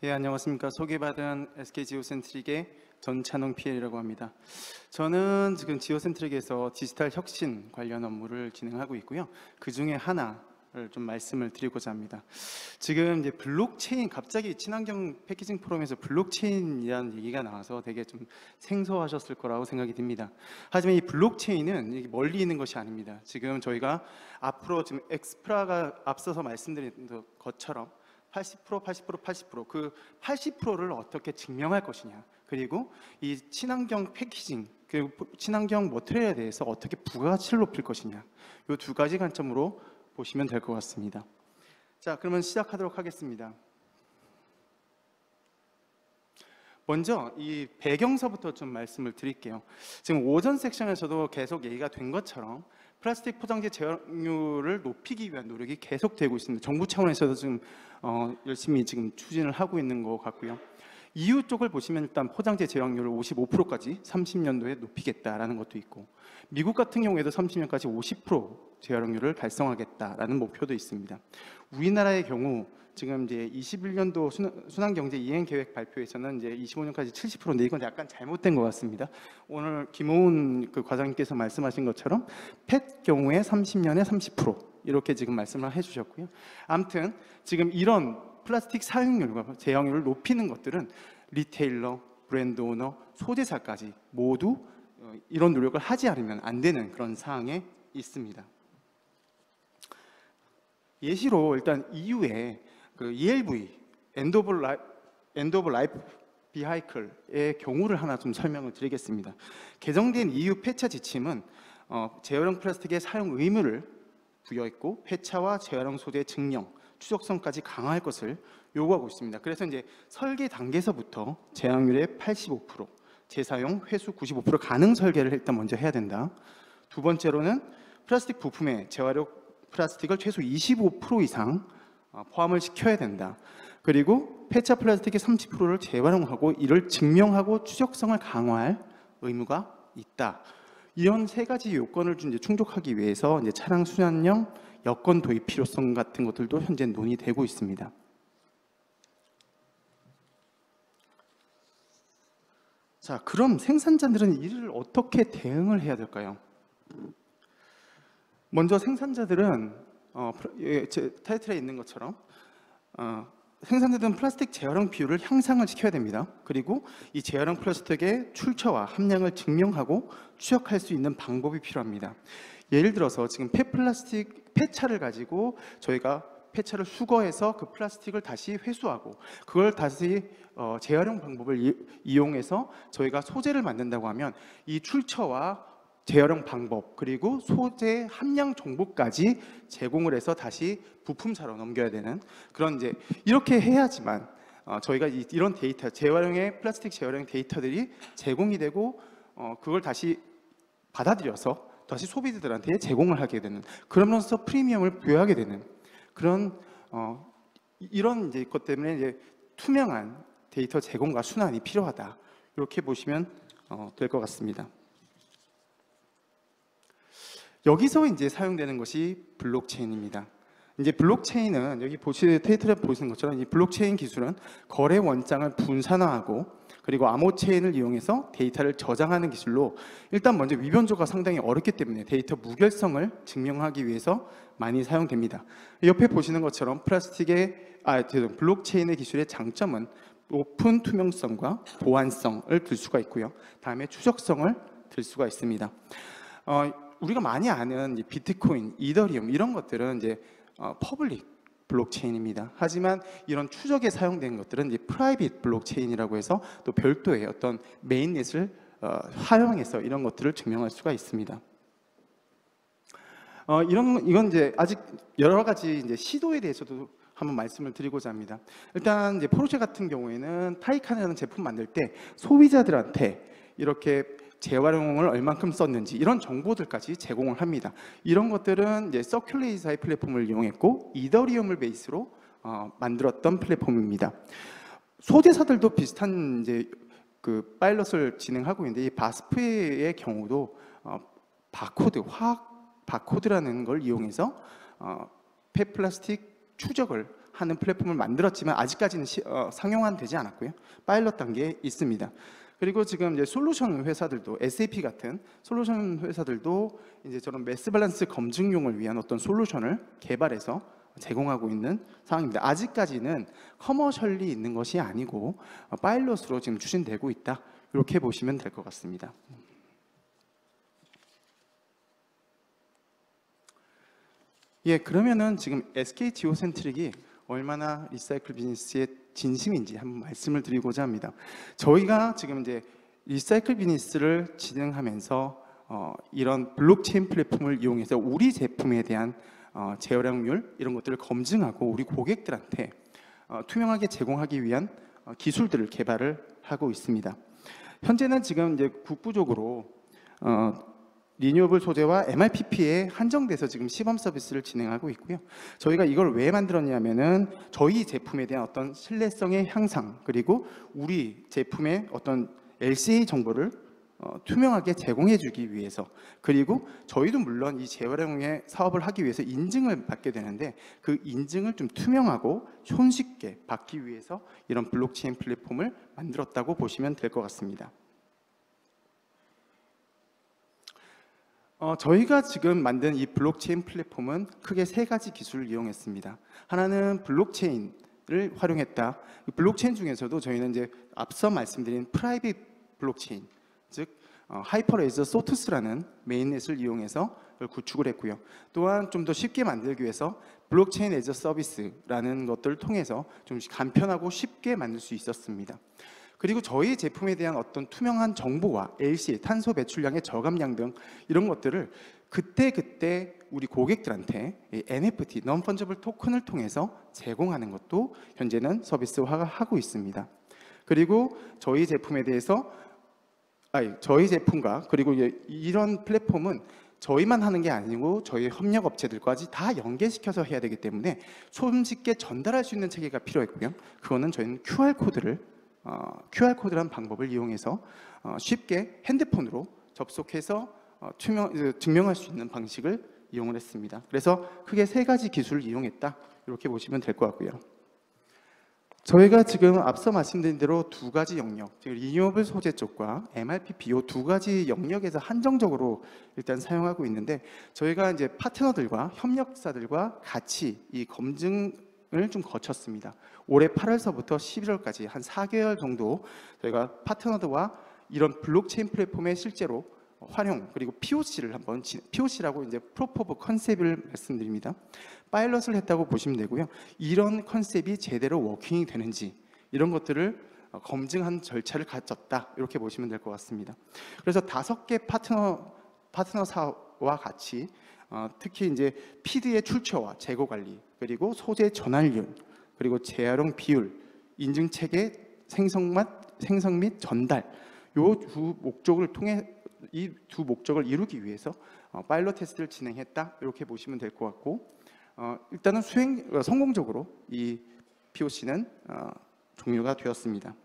예, 안녕하십니까. 소개받은 SK지오센트릭의 전찬홍 PL이라고 합니다. 저는 지금 지오센트릭에서 디지털 혁신 관련 업무를 진행하고 있고요. 그 중에 하나를 좀 말씀을 드리고자 합니다. 지금 이제 블록체인, 갑자기 친환경 패키징 포럼에서 블록체인이라는 얘기가 나와서 되게 좀 생소하셨을 거라고 생각이 듭니다. 하지만 이 블록체인은 멀리 있는 것이 아닙니다. 지금 저희가 앞으로 지금 엑스프라가 앞서서 말씀드린 것처럼 80%, 80%, 80%, 그 80%를 어떻게 증명할 것이냐, 그리고 이 친환경 패키징, 그리고 친환경 머티리얼에 대해서 어떻게 부가가치를 높일 것이냐, 이 두 가지 관점으로 보시면 될 것 같습니다. 자, 그러면 시작하도록 하겠습니다. 먼저 이 배경서부터 좀 말씀을 드릴게요. 지금 오전 섹션에서도 계속 얘기가 된 것처럼 플라스틱 포장재 재활용률을 높이기 위한 노력이 계속되고 있습니다. 정부 차원에서도 지금 열심히 지금 추진을 하고 있는 것 같고요. EU 쪽을 보시면 일단 포장재 재활용률을 55%까지 30년도에 높이겠다라는 것도 있고, 미국 같은 경우에도 30년까지 50% 재활용률을 달성하겠다라는 목표도 있습니다. 우리나라의 경우 지금 이제 21년도 순환경제 이행 계획 발표에서는 이제 25년까지 70%인데 이건 약간 잘못된 것 같습니다. 오늘 김호은 그 과장님께서 말씀하신 것처럼 펫 경우에 30년에 30% 이렇게 지금 말씀을 해주셨고요. 아무튼 지금 이런 플라스틱 사용률과 재활용률을 높이는 것들은 리테일러, 브랜드 오너, 소재사까지 모두 이런 노력을 하지 않으면 안 되는 그런 사항에 있습니다. 예시로 일단 EU에 그 ELV, End of Life Vehicle의 경우를 하나 좀 설명을 드리겠습니다. 개정된 EU 폐차 지침은 재활용 플라스틱의 사용 의무를 부여했고, 폐차와 재활용 소재 증명, 추적성까지 강화할 것을 요구하고 있습니다. 그래서 이제 설계 단계에서부터 재활용률의 85%, 재사용 회수 95% 가능 설계를 일단 먼저 해야 된다. 두 번째로는 플라스틱 부품에 재활용 플라스틱을 최소 25% 이상 포함을 시켜야 된다. 그리고 폐차 플라스틱의 30%를 재활용하고 이를 증명하고 추적성을 강화할 의무가 있다. 이런 세 가지 요건을 이제 충족하기 위해서 이제 차량 순환형 여건 도입 필요성 같은 것들도 현재 논의되고 있습니다. 자, 그럼 생산자들은 이를 어떻게 대응을 해야 될까요? 먼저 생산자들은 제 타이틀에 있는 것처럼 생산자들은 플라스틱 재활용 비율을 향상을 시켜야 됩니다. 그리고 이 재활용 플라스틱의 출처와 함량을 증명하고 추적할 수 있는 방법이 필요합니다. 예를 들어서 지금 폐차를 가지고 저희가 폐차를 수거해서 그 플라스틱을 다시 회수하고 그걸 다시 재활용 방법을 이용해서 저희가 소재를 만든다고 하면 이 출처와 재활용 방법 그리고 소재 함량 정보까지 제공을 해서 다시 부품사로 넘겨야 되는 그런 이제 이렇게 해야지만 저희가 이런 데이터 재활용의 플라스틱 재활용 데이터들이 제공이 되고 그걸 다시 받아들여서 다시 소비자들한테 제공을 하게 되는, 그러면서 프리미엄을 부여하게 되는 그런 이런 이제 것 때문에 이제 투명한 데이터 제공과 순환이 필요하다. 이렇게 보시면 될 것 같습니다. 여기서 이제 사용되는 것이 블록체인입니다. 이제 블록체인은 여기 타이틀에 보시는 것처럼 이 블록체인 기술은 거래 원장을 분산화하고 그리고 암호 체인을 이용해서 데이터를 저장하는 기술로 일단 먼저 위변조가 상당히 어렵기 때문에 데이터 무결성을 증명하기 위해서 많이 사용됩니다. 옆에 보시는 것처럼 블록체인의 기술의 장점은 높은 투명성과 보안성을 들 수가 있고요. 다음에 추적성을 들 수가 있습니다. 우리가 많이 아는 비트코인, 이더리움 이런 것들은 이제 퍼블릭 블록체인입니다. 하지만 이런 추적에 사용된 것들은 이제 프라이빗 블록체인이라고 해서 또 별도의 어떤 메인넷을 활용해서 이런 것들을 증명할 수가 있습니다. 이건 이제 아직 여러 가지 이제 시도에 대해서도 한번 말씀을 드리고자 합니다. 일단 이제 포르쉐 같은 경우에는 타이칸이라는 제품 만들 때 소비자들한테 이렇게 재활용을 얼만큼 썼는지 이런 정보들까지 제공을 합니다. 이런 것들은 이제 서큘레이사의 플랫폼을 이용했고 이더리움을 베이스로 만들었던 플랫폼입니다. 소재사들도 비슷한 이제 그 파일럿을 진행하고 있는데 이 바스프의 경우도 화학 바코드라는 걸 이용해서 폐플라스틱 추적을 하는 플랫폼을 만들었지만 아직까지는 상용화되지 않았고요. 파일럿 단계에 있습니다. 그리고 지금 이제 솔루션 회사들도 SAP 같은 솔루션 회사들도 이제 저런 매스 밸런스 검증용을 위한 어떤 솔루션을 개발해서 제공하고 있는 상황입니다. 아직까지는 커머셜리 있는 것이 아니고 파일럿으로 지금 추진되고 있다. 이렇게 보시면 될 것 같습니다. 예, 그러면은 지금 SK 지오센트릭이 얼마나 리사이클 비즈니스의 진심인지 한번 말씀을 드리고자 합니다. 저희가 지금 이제 리사이클 비즈니스를 진행하면서 이런 블록체인 플랫폼을 이용해서 우리 제품에 대한 재활용률 이런 것들을 검증하고 우리 고객들한테 투명하게 제공하기 위한 기술들을 개발을 하고 있습니다. 현재는 지금 이제 국부적으로 리뉴어블 소재와 MRPP에 한정돼서 지금 시범 서비스를 진행하고 있고요. 저희가 이걸 왜 만들었냐면은 저희 제품에 대한 어떤 신뢰성의 향상 그리고 우리 제품의 어떤 LCA 정보를 투명하게 제공해주기 위해서 그리고 저희도 물론 이 재활용의 사업을 하기 위해서 인증을 받게 되는데 그 인증을 좀 투명하고 손쉽게 받기 위해서 이런 블록체인 플랫폼을 만들었다고 보시면 될 것 같습니다. 저희가 지금 만든 이 블록체인 플랫폼은 크게 세 가지 기술을 이용했습니다. 하나는 블록체인을 활용했다. 블록체인 중에서도 저희는 이제 앞서 말씀드린 프라이빗 블록체인, 즉 하이퍼레이저 소투스라는 메인넷을 이용해서 구축을 했고요. 또한 좀 더 쉽게 만들기 위해서 블록체인 애저 서비스라는 것들을 통해서 좀 간편하고 쉽게 만들 수 있었습니다. 그리고 저희 제품에 대한 어떤 투명한 정보와 LCA, 탄소 배출량의 저감량 등 이런 것들을 그때 우리 고객들한테 NFT, non-fungible 토큰을 통해서 제공하는 것도 현재는 서비스화하고 있습니다. 그리고 저희 제품에 대해서 저희 제품과 그리고 이런 플랫폼은 저희만 하는 게 아니고 저희 협력 업체들까지 다 연계시켜서 해야 되기 때문에 손쉽게 전달할 수 있는 체계가 필요했고요. 그거는 저희는 QR코드라는 방법을 이용해서 쉽게 핸드폰으로 접속해서 증명할 수 있는 방식을 이용을 했습니다. 그래서 크게 세 가지 기술을 이용했다. 이렇게 보시면 될 것 같고요. 저희가 지금 앞서 말씀드린 대로 두 가지 영역, 즉 리뉴어블 소재 쪽과 MRPP 이 두 가지 영역에서 한정적으로 일단 사용하고 있는데 저희가 이제 파트너들과 협력사들과 같이 이 검증을 좀 거쳤습니다. 올해 8월서부터 11월까지 한 4개월 정도 저희가 파트너들과 이런 블록체인 플랫폼에 실제로 활용 그리고 POC라고 이제 프로프 오브 컨셉을 말씀드립니다. 파일럿을 했다고 보시면 되고요. 이런 컨셉이 제대로 워킹이 되는지 이런 것들을 검증한 절차를 갖췄다 이렇게 보시면 될 것 같습니다. 그래서 5개 파트너사와 같이 특히 이제 피드의 출처와 재고 관리 그리고 소재 전환율 그리고 재활용 비율, 인증 체계 생성 및 전달 이 두 목적을 이루기 위해서 파일럿 테스트를 진행했다 이렇게 보시면 될 것 같고 일단은 성공적으로 이 POC는 종료가 되었습니다.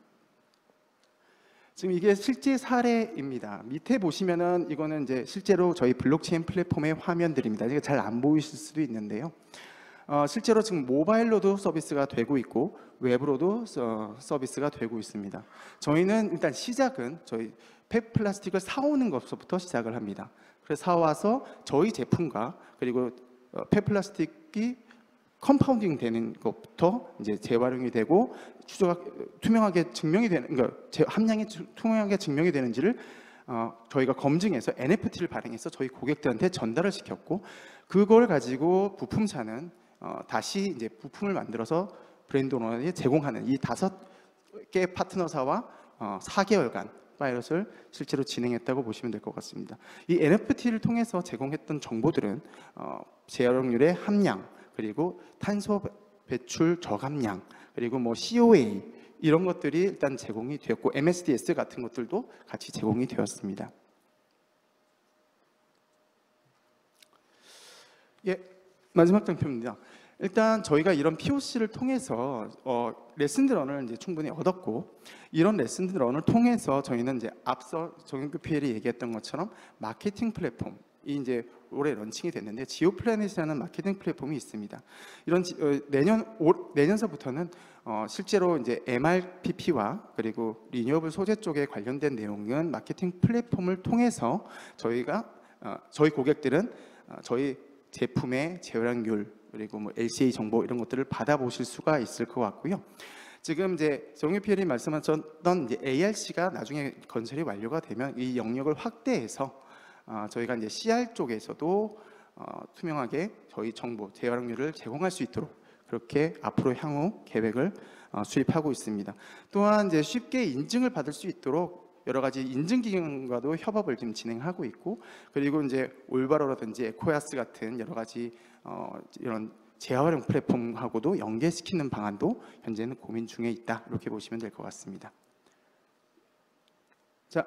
지금 이게 실제 사례입니다. 밑에 보시면은 이거는 이제 실제로 저희 블록체인 플랫폼의 화면들입니다. 이게 잘 안 보이실 수도 있는데요. 실제로 지금 모바일로도 서비스가 되고 있고 웹으로도 서비스가 되고 있습니다. 저희는 일단 시작은 저희 폐 플라스틱을 사오는 것부터 시작을 합니다. 그래서 사와서 저희 제품과 그리고 폐 플라스틱이 컴파운딩 되는 것부터 이제 재활용이 되고 투명하게 증명이 되는 함량이 투명하게 증명이 되는지를 저희가 검증해서 NFT를 발행해서 저희 고객들한테 전달을 시켰고 그걸 가지고 부품사는 다시 이제 부품을 만들어서 브랜드 오너에 제공하는 이 5개 파트너사와 4개월간 파일럿을 실제로 진행했다고 보시면 될 것 같습니다. 이 NFT를 통해서 제공했던 정보들은 재활용률의 함량 그리고 탄소 배출 저감량 그리고 뭐 COA 이런 것들이 일단 제공이 되었고 MSDS 같은 것들도 같이 제공이 되었습니다. 예, 마지막 장표입니다. 일단 저희가 이런 POC를 통해서 레슨드런을 이제 충분히 얻었고 이런 레슨드런을 통해서 저희는 이제 앞서 정영규 PL이 얘기했던 것처럼 마케팅 플랫폼 이 이제 올해 런칭이 됐는데 지오플래닛이라는 마케팅 플랫폼이 있습니다. 이런 내년서부터는 실제로 이제 MRPP와 그리고 리뉴어블 소재 쪽에 관련된 내용은 마케팅 플랫폼을 통해서 저희 고객들은 저희 제품의 제어량률 그리고 뭐 LCA 정보 이런 것들을 받아보실 수가 있을 것 같고요. 지금 이제 정유 PL이 말씀하셨던 이제 ARC가 나중에 건설이 완료가 되면 이 영역을 확대해서 저희가 이제 CR 쪽에서도 투명하게 저희 정보 제어량률을 제공할 수 있도록 그렇게 앞으로 향후 계획을 수립하고 있습니다. 또한 이제 쉽게 인증을 받을 수 있도록 여러 가지 인증 기관과도 협업을 지금 진행하고 있고, 그리고 이제 올바로라든지 에코야스 같은 여러 가지 이런 재활용 플랫폼하고도 연계시키는 방안도 현재는 고민 중에 있다, 이렇게 보시면 될 것 같습니다. 자,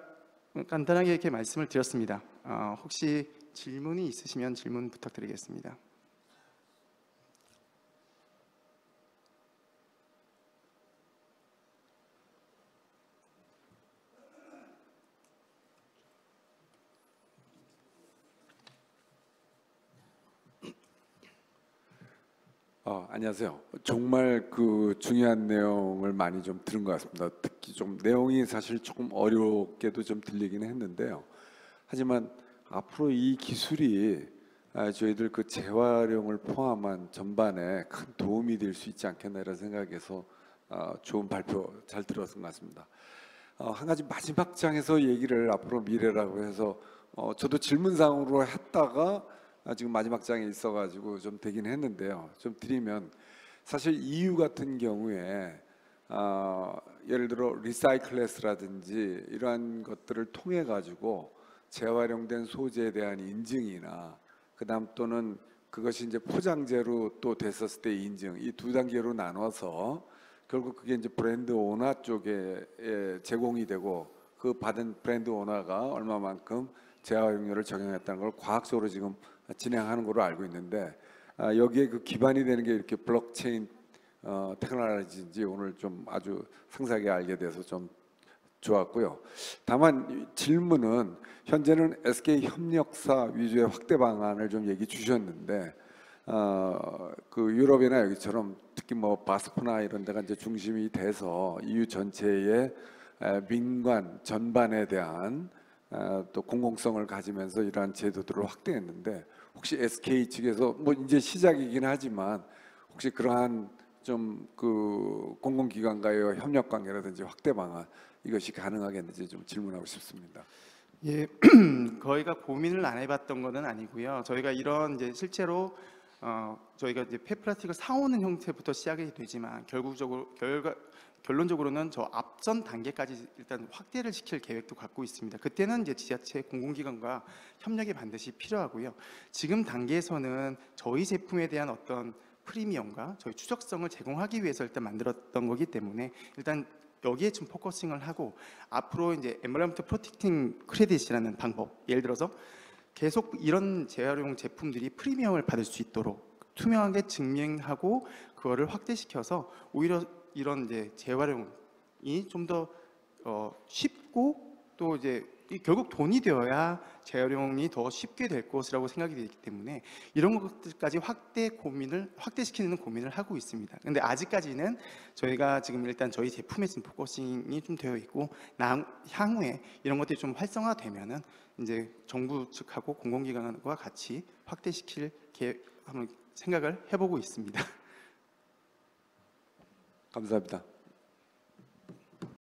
간단하게 이렇게 말씀을 드렸습니다. 혹시 질문이 있으시면 질문 부탁드리겠습니다. 안녕하세요. 정말 그 중요한 내용을 많이 좀 들은 것 같습니다. 특히 좀 내용이 사실 조금 어렵게도 좀 들리긴 했는데요. 하지만 앞으로 이 기술이 저희들 그 재활용을 포함한 전반에 큰 도움이 될 수 있지 않겠나 이런 생각에서 좋은 발표 잘 들었던 것 같습니다. 한 가지 마지막 장에서 얘기를 앞으로 미래라고 해서 저도 질문상으로 했다가 지금 마지막 장에 있어가지고 좀 되긴 했는데요. 좀 드리면 사실 EU 같은 경우에 예를 들어 리사이클래스라든지 이러한 것들을 통해 가지고 재활용된 소재에 대한 인증이나 그다음 또는 그것이 이제 포장재로 또 됐었을 때 인증, 이 두 단계로 나눠서 결국 그게 이제 브랜드 오너 쪽에 제공이 되고 그 받은 브랜드 오너가 얼마만큼 재활용률을 적용했다는 걸 과학적으로 지금 진행하는 걸로 알고 있는데, 여기에 그 기반이 되는 게 이렇게 블록체인 테크놀로지인지 오늘 좀 아주 상세하게 알게 돼서 좀 좋았고요. 다만 질문은 현재는 SK 협력사 위주의 확대 방안을 좀 얘기 주셨는데, 그 유럽이나 여기처럼 특히 뭐 바스크나 이런 데가 이제 중심이 돼서 EU 전체의 민관 전반에 대한 또 공공성을 가지면서 이러한 제도들을 확대했는데, 혹시 SK 측에서 뭐 이제 시작이긴 하지만 혹시 그러한 좀 그 공공기관과의 협력 관계라든지 확대 방안 이것이 가능하겠는지 좀 질문하고 싶습니다. 예, 저희가 고민을 안 해봤던 것은 아니고요. 저희가 이런 이제 실제로 저희가 이제 폐플라스틱을 사오는 형태부터 시작이 되지만 결론적으로는 저 앞선 단계까지 일단 확대를 시킬 계획도 갖고 있습니다. 그때는 이제 지자체 공공기관과 협력이 반드시 필요하고요. 지금 단계에서는 저희 제품에 대한 어떤 프리미엄과 저희 추적성을 제공하기 위해서 일단 만들었던 거기 때문에 일단 여기에 좀 포커싱을 하고, 앞으로 이제 엔바이러먼트 프로텍팅 크레딧이라는 방법, 예를 들어서 계속 이런 재활용 제품들이 프리미엄을 받을 수 있도록 투명하게 증명하고 그거를 확대시켜서 오히려 이런 이제 재활용이 좀 더 쉽고, 또 이제 결국 돈이 되어야 재활용이 더 쉽게 될 것이라고 생각이 되기 때문에 이런 것들까지 확대시키는 고민을 하고 있습니다. 근데 아직까지는 저희가 지금 일단 저희 제품에 좀 포커싱이 좀 되어 있고, 향후에 이런 것들이 좀 활성화되면은 이제 정부 측하고 공공기관과 같이 확대시킬 한번 생각을 해보고 있습니다. 감사합니다.